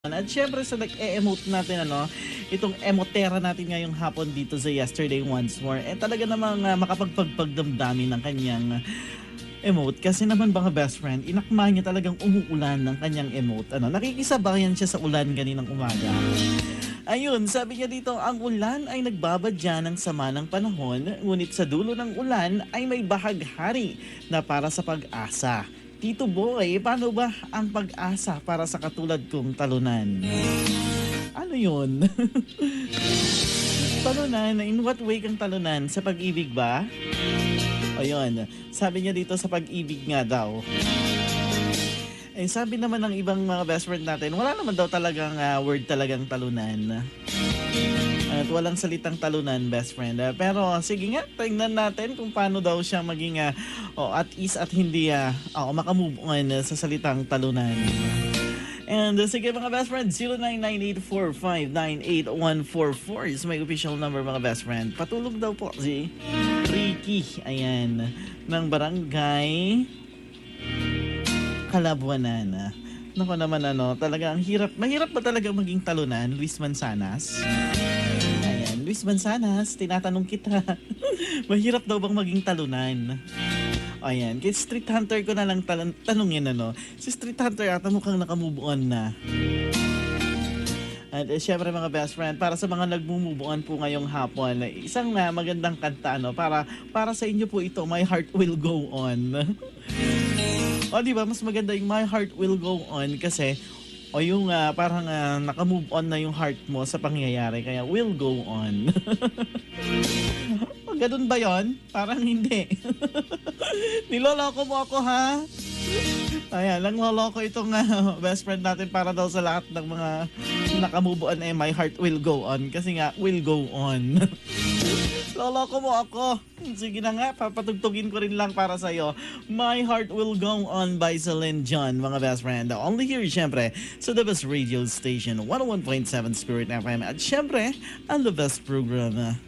At syempre sa nag-e-emote natin itong emotera natin ngayong hapon dito sa Yesterday Once More, talaga namang makapagpagpagdamdamin ng kanyang emote kasi naman mga best friend, inakma niya talagang umuulan ng kanyang emote. Nakikisabayan siya sa ulan kaninang umaga. Ayun, sabi niya dito, ang ulan ay nagbabadya ng sama ng panahon, ngunit sa dulo ng ulan ay may bahaghari na para sa pag-asa. Tito Boy, paano ba ang pag-asa para sa katulad kong talunan? Ano yun? Talunan? In what way kang talunan? Sa pag-ibig ba? O yun, sabi niya dito sa pag-ibig nga daw. Sabi naman ng ibang mga best friend natin, wala naman daw talagang word talagang talunan. At walang salitang talunan, best friend. Pero sige nga, tingnan natin kung paano daw siya maging at ease at hindi makamove on sa salitang talunan. And sige mga best friend, 099845981444 is my official number mga best friend. Patulog daw po si Ricky, ayan, ng barangay Kalabuanan. Nako naman talaga ang hirap, mahirap ba talaga maging talunan, Luis Manzanas? Ayan, Luis Manzanas, tinatanong kita, mahirap daw bang maging talunan? Ayan, kay Street Hunter ko na lang tanongin si Street Hunter ata mukhang nakamove on na. At syempre mga best friend, para sa mga nagmo-move on po ngayong hapon, isang magandang kanta para sa inyo po ito, My Heart Will Go On. O diba, mas maganda yung My Heart Will Go On kasi yung parang naka-move on na yung heart mo sa pangyayari, kaya will go on. Ganun ba yon? Parang hindi. Niloloko mo ako, ha? Ayan, nangloloko itong best friend natin para daw sa lahat ng mga naka-move on My Heart Will Go On kasi nga will go on. Loloko mo ako. Sige na nga, papatugtugin ko rin lang para sa'yo. My Heart Will Go On by Celine Dion, mga best friend. Only here, syempre, sa the best radio station, 101.7 Spirit FM. At syempre, ang the best program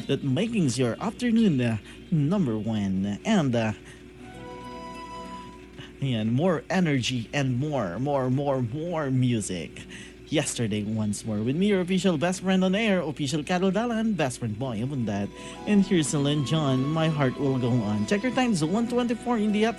that makes your afternoon number one. And, ayan, more energy and more music. Yesterday Once More with me, your official best friend on air, official Carol Dalan, best friend Boy Abundat. And here's Celine Dion, My Heart Will Go On. Check your times, 1:24 in the